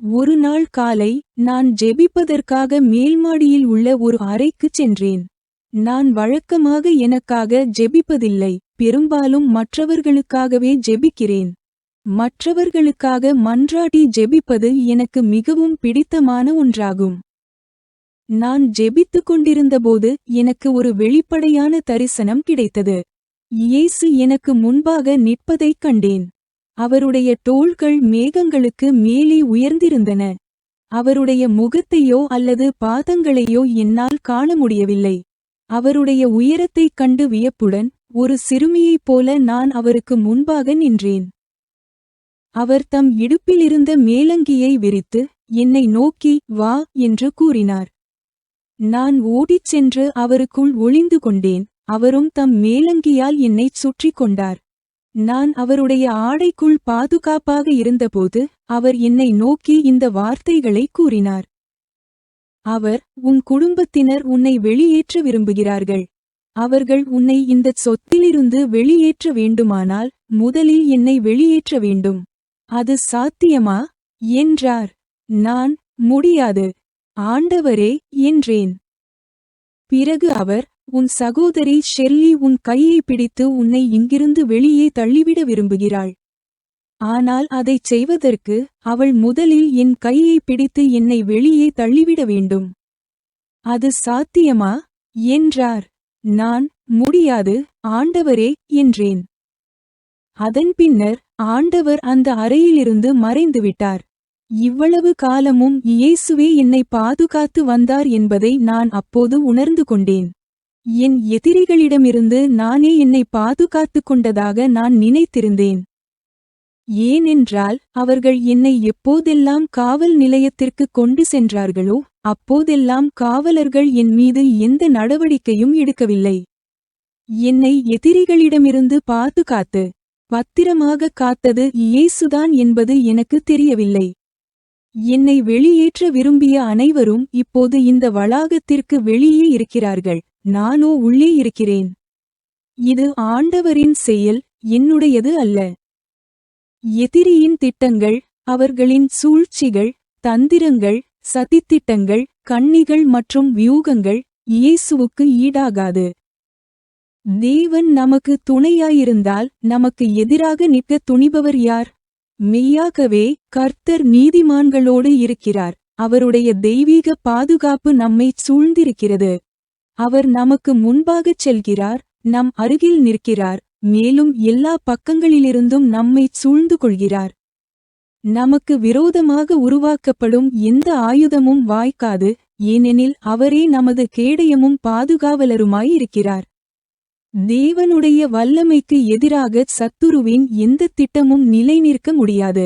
ஒரு நாள் காலை நான் ஜெபிப்பதற்காக மேல்மாடியில் உள்ள ஒரு அறைக்குச் சென்றேன். நான் வழக்கமாக எனக்காக ஜெபிப்பதில்லை, பெரும்பாலும் மற்றவர்களுக்காகவே ஜெபிக்கிறேன். மற்றவர்களுக்காக மன்றாடி ஜெபிப்பது எனக்கு மிகவும் பிடித்தமான ஒன்றாகும். நான் ஜெபித்துக் கொண்டிருந்தபோது எனக்கு ஒரு வெளிப்படையான தரிசனம் கிடைத்தது. இயேசு எனக்கு முன்பாக நிற்பதைக் கண்டேன். அவருடைய தோள்கள் மேகங்களுக்கு மேலே உயர்ந்திருந்தன. அவருடைய முகத்தையோ அல்லது பாதங்களையோ என்னால் காண முடியவில்லை. அவருடைய உயரத்தைக் கண்டு வியப்புடன், ஒரு சிறுமியைப் போல நான் அவருக்கு முன்பாக நின்றேன். அவர் தம் இடுப்பிலிருந்த மேலங்கியை விரித்து, என்னை நோக்கி, வா என்று கூறினார். நான் ஓடிச் சென்று அவருக்குள் ஒளிந்து கொண்டேன். அவரும் தம் மேலங்கியால் என்னைச் சுற்றிக் கொண்டார். நான் அவருடைய ஆடைக்குள் பாதுகாப்பாக இருந்தபோது அவர் என்னை நோக்கி இந்த வார்த்தைகளை கூறினார். அவர், உன் குடும்பத்தினர் உன்னை வெளியேற்ற விரும்புகிறார்கள். அவர்கள் உன்னை இந்தச் சொத்திலிருந்து வெளியேற்ற வேண்டுமானால் முதலில் என்னை வெளியேற்ற வேண்டும். அது சாத்தியமா என்றார். நான், முடியாது ஆண்டவரே என்றேன். பிறகு அவர், உன் சகோதரி ஷெர்லி உன் கையை பிடித்து உன்னை இங்கிருந்து வெளியே தள்ளிவிட விரும்புகிறாள். ஆனால் அதைச் செய்வதற்கு அவள் முதலில் என் கையை பிடித்து என்னை வெளியே தள்ளிவிட வேண்டும். அது சாத்தியமா என்றார். நான், முடியாது ஆண்டவரே என்றேன். அதன் பின்னர் ஆண்டவர் அந்த அறையிலிருந்து மறைந்துவிட்டார். இவ்வளவு காலமும் இயேசுவே என்னை பாதுகாத்து வந்தார் என்பதை நான் அப்போது உணர்ந்து கொண்டேன். என் எதிரிகளிடமிருந்து நானே என்னை பாதுகாத்துக் கொண்டதாக நான் நினைத்திருந்தேன். ஏனென்றால் அவர்கள் என்னை எப்போதெல்லாம் காவல் நிலையத்திற்கு கொண்டு சென்றார்களோ அப்போதெல்லாம் காவலர்கள் என் மீது எந்த நடவடிக்கையும் எடுக்கவில்லை. என்னை எதிரிகளிடமிருந்து பாதுகாத்து பத்திரமாக காத்தது இயேசுதான் என்பது எனக்கு தெரியவில்லை. என்னை வெளியேற்ற விரும்பிய அனைவரும் இப்போது இந்த வளாகத்திற்கு வெளியே இருக்கிறார்கள், நானோ உள்ளே இருக்கிறேன். இது ஆண்டவரின் செயல், என்னுடையது அல்ல. எதிரியின் திட்டங்கள், அவர்களின் சூழ்ச்சிகள், தந்திரங்கள், சதித்திட்டங்கள், கண்ணிகள் மற்றும் வியூகங்கள் இயேசுவுக்கு ஈடாகாது. தேவன் நமக்கு துணையாயிருந்தால் நமக்கு எதிராக நிற்க துணிபவர் யார்? மெய்யாகவே கர்த்தர் நீதிமான்களோடு இருக்கிறார். அவருடைய தெய்வீக பாதுகாப்பு நம்மைச் சூழ்ந்திருக்கிறது. அவர் நமக்கு முன்பாகச் செல்கிறார், நம் அருகில் நிற்கிறார், மேலும் எல்லா பக்கங்களிலிருந்தும் நம்மைச் சூழ்ந்து கொள்கிறார். நமக்கு விரோதமாக உருவாக்கப்படும் எந்த ஆயுதமும் வாய்க்காது, ஏனெனில் அவரே நமது கேடயமும் பாதுகாவலருமாயிருக்கிறார். தேவனுடைய வல்லமைக்கு எதிராக சத்துருவின் எந்த திட்டமும் நிலைநிற்க முடியாது.